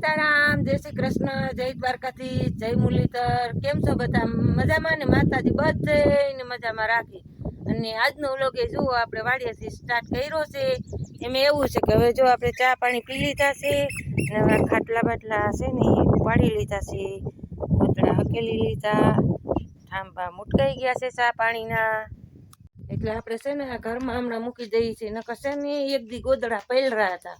સીતારામ, જય શ્રી કૃષ્ણ, જય દ્વારકાથી, જય મુરલીધર. કેમ છો બધા? મજામાં ને? માતાજી બધેને મજામાં રાખી. અને આજનો વ્લોગ એ જુઓ, આપણે વાડિયાથી સ્ટાર્ટ કર્યો છે. એમાં એવું છે કે હવે જો આપણે ચા પાણી પી લીધા છે, અને હવે ખાટલા બાટલા છે ને પાડી લીધા છે, ગોતડા હકેલી લીધા, ઠાંબા મુટકાઈ ગયા છે ચા પાણીના. એટલે આપણે છે ને આ ઘરમાં હમણાં મૂકી દઈએ છીએ. નકર છે ને એક દી ગોદડા પલળ્યા હતા,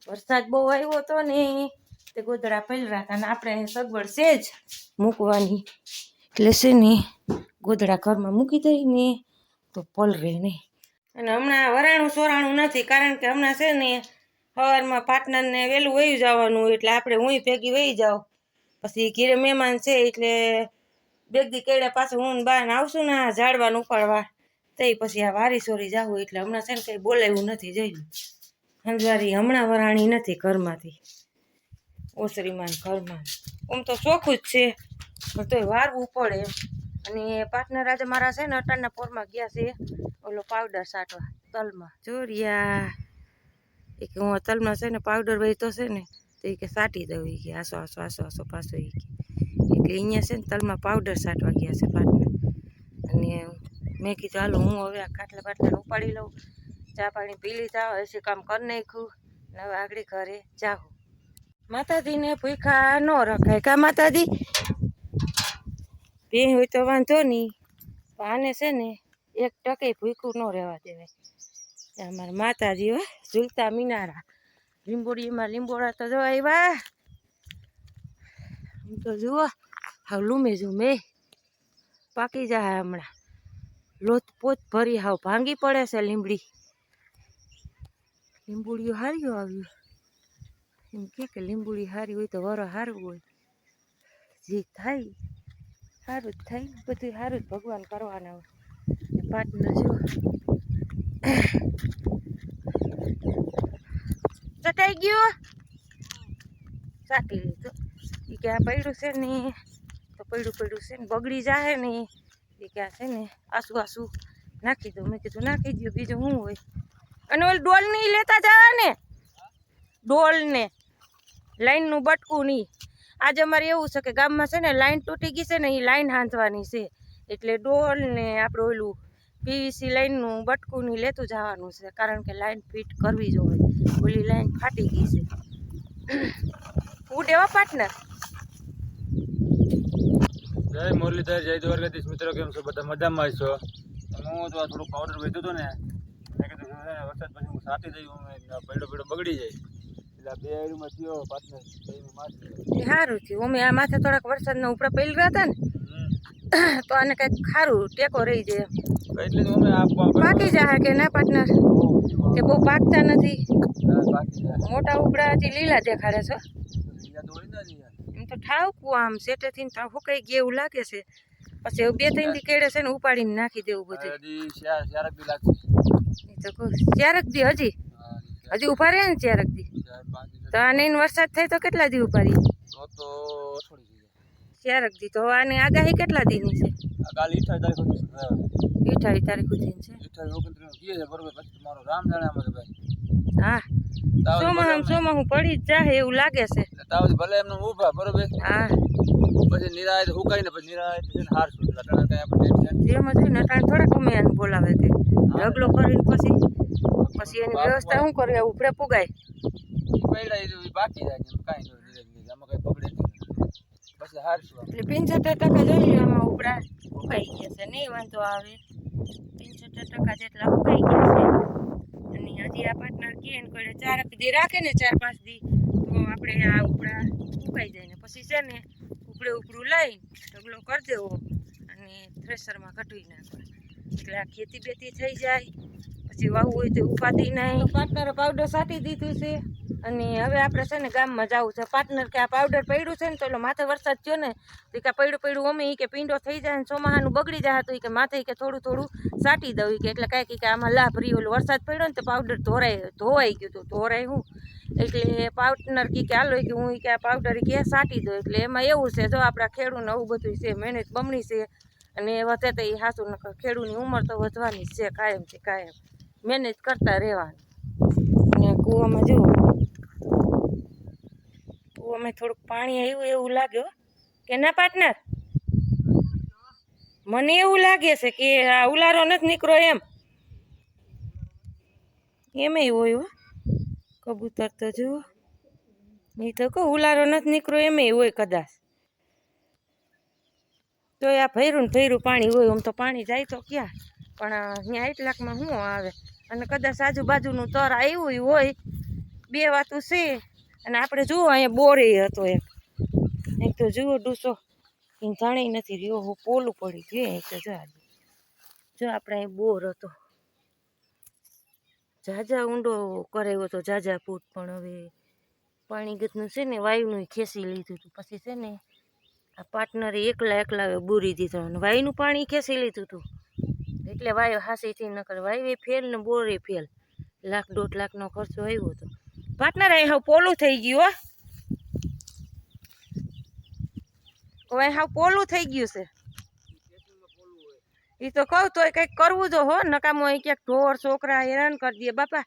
વરસાદ બહુ આવ્યો હતો ને તે ગોદડા પલળ્યા હતા, અને આપણે સગવડ છે જ મૂકવાની, એટલે છે ને ગોદડા ઘરમાં મૂકી દઈ ને તો પલરે નહીં. અને હમણાં વરાણું સોરાણું નથી, કારણ કે હમણાં છે ને સવારમાં પાર્ટનરને વહેલું વહી જવાનું, એટલે આપણે હું ભેગી વહી જાઉં. પછી ઘીરે મહેમાન છે એટલે બેગદી કેળા પાછું હું બહાર આવશું ને ઝાડવાનું ઉપાડવા, તે પછી આ વારી સોરી જાવું. એટલે હમણાં છે ને કંઈ બોલાવ્યું નથી. જઈ હંજવારી હમણાં વરાણી નથી ઘરમાંથી, ઓસરીમાં ઘરમાં. આમ તો ચોખ્ખું જ છે પણ તોય વારવું પડે એમ. અને પાર્ટનર આજે મારા છે ને અટાણના પોરમાં ગયા છે ઓલો પાવડર છાંટવા તલમાં. જોરિયા એ કે હું તલમાં છે ને પાવડર વહીતો છે ને તો એ કે છાંટી દઉં. એ કે આસો આસો આસો આસો પાછો. એ કે એટલે અહીંયા છે ને તલમાં પાવડર છાંટવા ગયા છે પાર્ટનર. અને મેં કીધું હાલો હું હવે આ ખાટલા બાટલાને ઉપાડી લઉં, ચા પાણી પી લીધા, હશે કામ કરી નાખ્યું, ને હવે આગળ ઘરે જાઉં. માતાજીને ભૂખા ન રખાય કા માતાજી? ભે હોય તો વાંધો નહીં, પણ આને છે ને એક ટકે ભૂખું ન રહેવા દેવાય. અમારા માતાજી હો, ઝૂલતા મિનારા. લીંબોડીમાં લીંબોડા તો જો આવ્યા, આમ તો જુઓ હાવ લૂમે ઝૂમે પાકી જાય હમણાં. લોથ પોત ભરી હાવ ભાંગી પડે છે લીંબડી. લીંબુડીઓ હારીઓ આવ્યું એમ કે લીંબુડી હારી હોય તો વરો સારું હોય. જે થાય સારું જ થાય, બધું સારું જ ભગવાન કરવાના હોય. પાટના જો ચટાઈ ગયો, ચાટી લીધું. એ કે આ પડ્યું છે ને તો પડ્યું છે ને બગડી જાય ને, એ કે આ છે ને આસુ આસુ નાખી દઉં. મેં કીધું નાખી દઉં, બીજું શું હોય. અને ઓલી ડોલ નહીં લેતા જવા ને, ડોલ ને લાઈનનું બટકું નહીં. આજે અમારે એવું છે કે ગામમાં છે ને લાઈન તૂટી ગઈ છે ને, એ લાઈન હાંધવાની છે, એટલે ડોલ ને આપણે ઓલું પીવીસી લાઈનનું બટકું નહીં લેતું જવાનું છે, કારણ કે લાઈન ફિટ કરવી જોઈએ. ઓલી લાઈન ફાટી ગઈ છે. ઉડેવા પાર્ટનર. જય મુરલીધર, જય દ્વારકાધીશ. મિત્રો કેમ છો? બધા મજામાં છો? હું તો આ થોડું પાવડર વેચતો હતો ને, મેં કીધું વરસાદ પછી હું સાથી દઉં, પડ્યો બગડી જાય. એટલે બે આયરુમાં થયો પાર્ટનર સારું થયું. અમે આ માથે થોડાક વરસાદના ઉપડા પલળ્યા હતા ને, તો આને કંઈક ખારું ટેકો રહી જાય. એટલે અમે પાકી જાય કે ના પાર્ટનર? તે બહુ પાકતા નથી, મોટા ઉપડા હજી લીલા દેખાડે છે. એમ તો ઠાવકું આમ સેટેથી ફૂકાઈ ગયા એવું લાગે છે. પછી બે ત્રણ દી કેળે છે ને ઉપાડીને નાખી દેવું બધું. ચારક દી હજી ઉભા રહે ને ચારક દી. તો આને વરસાદ થાય તો કેટલા દી ઉપાડી? ચારક દી. તો આને આગાહી કેટલા દીની છે? 28 તારીખ સુધી છે. હા, સોમાં હું પડી જ જાય એવું લાગે છે. ભલે એમને ઉભા બરોબર. હા, પછી નિરાય હુકાઈ ને પછી નિરાય હારશું. એમ જ ને અટાણે થોડાક અમે એને બોલાવે કે ઢગલો કરીને પછી એની વ્યવસ્થા શું કરે? ઉપડે પુગાય બાકી જાય કાંઈ આમાં કઈ પકડે પછી હારશું. એટલે 75% જોઈએ આમાં ઉપડા ફૂકાઈ ગયા છે, નહીં વાંધો આવે. 75% જેટલા ફૂકાઈ ગયા છે. અને હજી આ પાર્ટનર કે એને ચારક દી રાખે ને 4-5 દી, તો આપણે આ ઉપડા ફૂકાઈ જાય ને પછી છે ને ઉપડું લઈ ઢગલો કરી દેવો અને થ્રેસરમાં કઢવી નાખવા, એટલે આ ખેતી બેતી થઈ જાય. પછી વાવવું હોય તો ઉપાતી નહીં. પાર્ટનરે પાવડર છાંટી દીધું છે, અને હવે આપણે છે ને ગામમાં જવું છે. પાર્ટનર કે આ પાવડર પડ્યું છે ને તો માથે વરસાદ થયો ને તો કે પડ્યું અમે કે પીંડો થઈ જાય ને ચોમાહાનું બગડી જાય, તો કે માથે કે થોડું છાંટી દઉં કે એટલે કાંઈ કે આમાં લાભ રહ્યો. ઓલો વરસાદ પડ્યો ને તો પાવડર ધોવાઈ ગયું હતું. ધોરાય હું એટલે પાર્ટનર કે હાલો કે હું કે આ પાવડર કે છાંટી દઉં. એટલે એમાં એવું છે, જો આપણા ખેડૂને આવું બધું છે, મહેનત બમણી છે, અને વધે તો એ સાચું ન ખેડૂની ઉંમર તો વધવાની જ છે, કાયમથી કાયમ મહેનત કરતા રહેવાની. અને કૂવામાં જુઓ અમે થોડુંક પાણી આવ્યું એવું લાગ્યો કે ના પાર્ટનર? મને એવું લાગે છે કે આ ઉલારો નથી નીકળ્યો એમેય હોય હો કબૂતર તો જુઓ, નહીં તો કહું ઉલારો નથી નીકળ્યો એમેય હોય કદાચ. તો આ ભૈરું ને ભૈરું પાણી હોય, આમ તો પાણી જાય તો ક્યાં, પણ અહીંયા એટલાકમાં શું આવે, અને કદાચ આજુબાજુનું તર આવ્યું હોય, બે વાતું છે. અને આપણે જુઓ અહીંયા બોરે હતો એક તો જુઓ ડૂસો ઈંધાણી નથી રહ્યો, હું પોલું પડી ગયું. એક તો જો આપણે અહીં બોર હતો, ઝાઝા ઊંડો કરાવ્યો હતો, ઝાઝા ફૂટ, પણ હવે પાણી ગતનું છે ને વાયુનું ખેંચી લીધું હતું. પછી છે ને આ પાર્ટનરે એકલા બૂરી દીધો અને વાયુનું પાણી ખેંચી લીધું હતું, એટલે વાયુ હાસીથી ન કરે. વાયુ ફેલ ને બોરે ફેલ, 1,00,000 - 1.5 લાખનો ખર્ચો આવ્યો હતો. પાર્ટનર અહીં હાવ પોલું થઈ ગયું હો, હવે હાવ પોલું થઈ ગયું છે. એ તો કહું તોય કંઈક કરવું જો હો, નકામો અહીં ક્યાંક ઢોર છોકરા હેરાન કરી દે બાપા.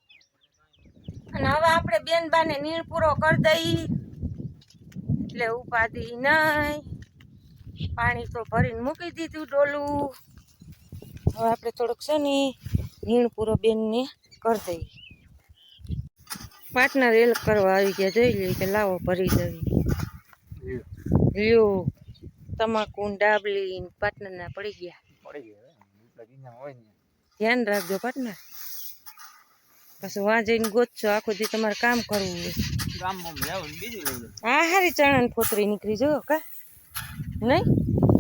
અને હવે આપણે બેન બાને નીણ પૂરો કરી દઈ એટલે ઉપાધિ નહીં. પાણી તો ભરીને મૂકી દીધું ડોલું. હવે આપણે થોડુંક છે ને નીણ પૂરો બેનને કરી દઈએ. પાર્ટનર હેલ્પ કરવા આવી ગયા, જોઈ લઈએ કે લાવો ભરી દેવી. લ્યો તમાકુ ડાબલી પાર્ટનરના પડી ગયા. ધ્યાન રાખજો પાર્ટનર, પછી વાં જઈને ગોતશો, આખો દી તમારે કામ કરવું હોય. હા હારી ચણાની ફોતરી નીકળી જો કા નહીં,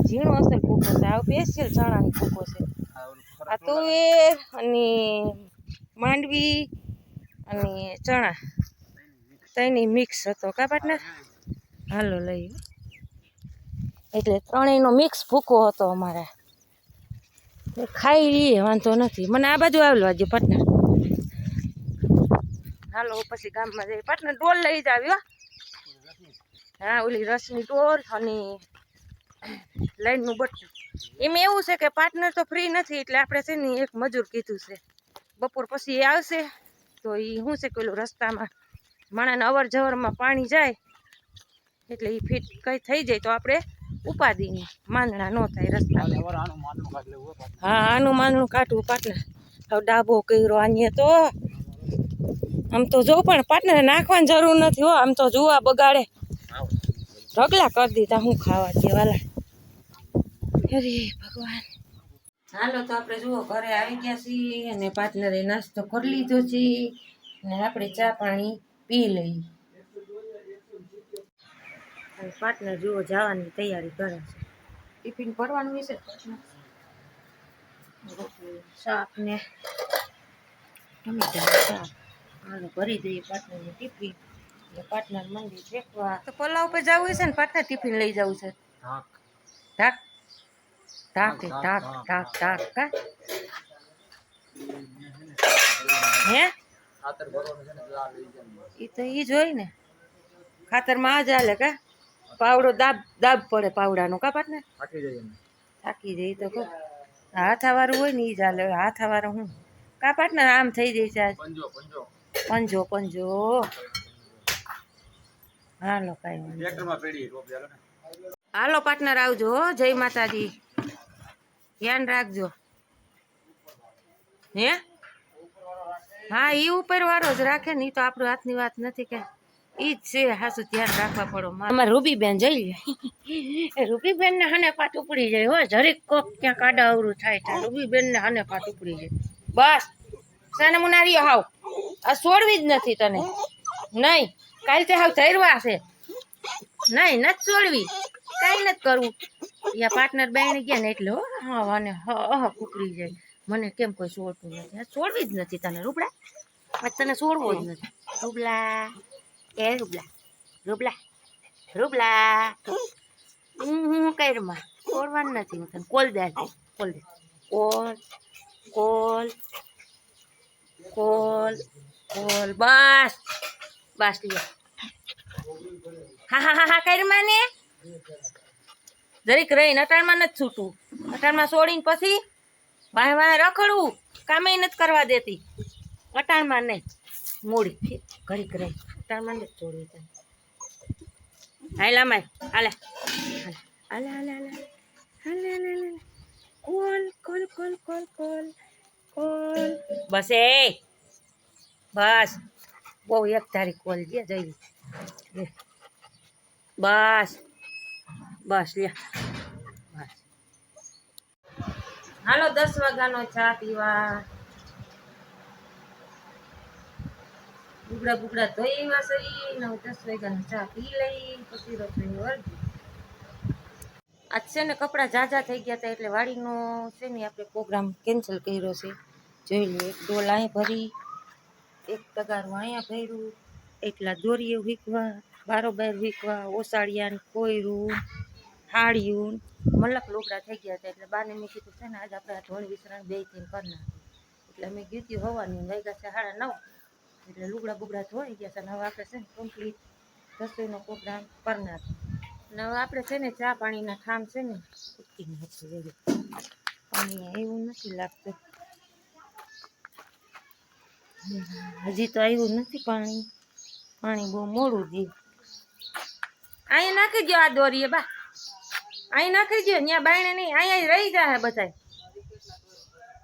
ઝીણો અસર ફૂકો છે. આ સ્પેશિયલ ચણાની ફૂકો છે. આ તુવેર અને માંડવી અને ચણા ત્રણેય મિક્સ હતો કા પાર્ટનર? હાલો લઈ, એટલે ત્રણેયનો મિક્સ ભૂકો હતો અમારા. ખાઈ લઈએ વાંધો નથી. મને આ બાજુ આવેલો આજે પાર્ટનર. હાલો પછી ગામમાં જઈએ પાર્ટનર. ડોલ લઈ જ આવ્યો. હા ઓલી રસની ડોલ અને લાઈનનું બટકું. એમાં એવું છે કે પાર્ટનર તો ફ્રી નથી, એટલે આપણે છે ને એક મજૂર કીધું છે. બપોર પછી એ આવશે તો એ શું છે કે ઓલું રસ્તામાં માણાને અવર જવરમાં પાણી જાય, એટલે એ ફિટ કંઈ થઈ જાય તો આપણે ઉપાધિની માંદણા ન થાય રસ્તા. હા આનું માંદણું કાઢવું પાર્ટનર. હવે ડાબો કર્યો આને તો આમ તો જો, પણ પાર્ટનર નાખવાની જરૂર નથી હો. આમ તો જોવા બગાડે ઢગલા કરી દીધા. હું ખાવા દે વાલા, અરે ભગવાન. હાલો તો આપણે જુઓ ઘરે આવી ગયા છીએ અને પાર્ટનરે નાસ્તો કરી લીધો છે અને આપણે ચા પાણી પી લઈ. અને પાર્ટનર જુઓ જવાની તૈયારી કરે છે. ટિફિન ભરવાનું હશે શાક ને ટમેટાનું શાક. હાલો ભરી દઈએ પાર્ટનરને ટિફિન. પાર્ટનર મંદિર ફેંકવા તો પલાવ પર જવું છે ને પાર્ટનર? ટિફિન લઈ જવું છે. ઢાક ઢાક ઢાક ઢાક ઢાક કા હે એ તો ઈ જ હોય ને, ખાતરમાં આ જ હાલે કા. પાવડો દાબ પડે પાવડાનો કા પાર્ટનર? થાકી જાય તો કહું. હાથાવાળું હોય ને ઈ જ હાલે. હાથાવાળું હું કા પાર્ટનર? આમ થઈ જાય છે પંજો પંજો. હાલો કાંઈ હાલો પાર્ટનર આવજો હો. જય માતાજી, ધ્યાન રાખજો હે. હા એ ઉપર વાળો જ રાખે ને, એ તો આપણું હાથની વાત નથી કે ઈ જ છે. હાસું ધ્યાન રાખવા પડો. અમારે રૂબીબેન જઈ લે. રૂબીબેન ને હને પાટ ઉપડી જાય હો. જરીક કોક ક્યાંક આડા અવરું થાય તો રૂબીબેન ને હને પાટ ઉપડી જાય. બસ સાને મુનારી હાવ આ છોડવી જ નથી તને. નહીં કાલ તે હાવ ધૈરવા છે. નહીં નથી છોડવી, કાંઈ નથી કરવું. યા પાર્ટનર બેણી ગયા ને એટલે હા અને ઉપડી જાય. મને કેમ કોઈ છોડતું નથી. આ છોડવી જ નથી તને રૂબલા. તને છોડવો જ નથી રૂબલા. એ રૂબલા રૂબલા રૂબલા હું કઈરમાં છોડવાનું નથી. હું તને કોલ દે કોલ દે કોલ કોલ કોલ કોલ. બસ બસ લ્યો. હા હા હા હા કઈરમાં ને જરીક રહીને અટાણમાં નથી છૂટવું. અટાણમાં છોડીને પછી વાહ વાહ રખડવું. કામે નથી કરવા દેતી. અટાણમાં નહીં મોડી ઘડીક રહી. અટાણમાં નથી છોડવી તને. હાલા માય હાલે હાલે હાલે હાલે હાલે હાલે હાલે કોલ કોલ કોલ કોલ કોલ કોલ બસ એ બસ બહુ એક તારી કોલ જે જઈ બસ બસ લે બસ હાલો 10 વાગ્યાનો ચા પીવા બુગડા બુગડા ધોઈ એવા સહી ને 10 વાગ્યાનો ચા પી લઈ પછી રસોઈ વળગી આજ છે ને કપડાં ઝાઝા થઈ ગયા હતા એટલે વાડીનો છે ને આપણે પ્રોગ્રામ કેન્સલ કર્યો છે જોઈ લો એક ડોલ અહીં ભરી એક તગારું અહીંયા ભર્યું એટલા દોરીએ વીકવા બારોબાર વીકવા ઓસાળિયા કોયરું હાળિયું મલક લોગડા થઈ ગયા હતા એટલે બાને મેં કીધું છે ને આજે આપણે ધોળ વિસરણ બે થઈને કરી નાખીએ એટલે અમે ગીતી હોવાની વાગ્યા છે 9:30 એટલે લુગડા બુગડા ધોઈ ગયા છે અને હવે આપણે છે ને કમ્પ્લીટ રસોઈનો પ્રોગ્રામ કરી નાખીએ અને હવે આપણે છે ને ચા પાણીના ઠામ છે ને ઉટકી નાખીએ પાણી એવું નથી લાગતું હજી તો આવ્યું નથી પાણી પાણી બહુ મોડું દે અહીંયા નાખી ગયો આ દોરીએ બા અહીં નાખી ગયો ત્યાં બાયણે નહીં અહીંયા રહી જાય બધા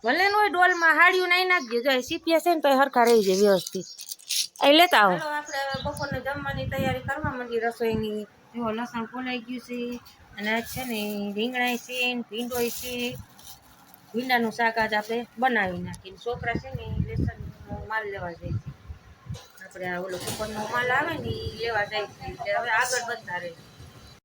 ભલે નો ડોલમાં હાડિયું નહીં નાખજો જો સીપિયા છે ને તો હરખા રહી જાય વ્યવસ્થિત અહીં લેતા આવો આપણે બપોરને જમવાની તૈયારી કરવા માંડી રસોઈની જો લસણ ફોલાઈ ગયું છે અને આજ છે ને રીંગણા છે ને ભીંડોય છે ભીંડાનું શાક આજ આપણે બનાવી નાખીને છોકરા છે ને લેસનનો માલ લેવા જાય છે આપણે આ ઓલો કુકરનો માલ આવે ને એ લેવા જાય છે એટલે હવે આગળ વધતા રહે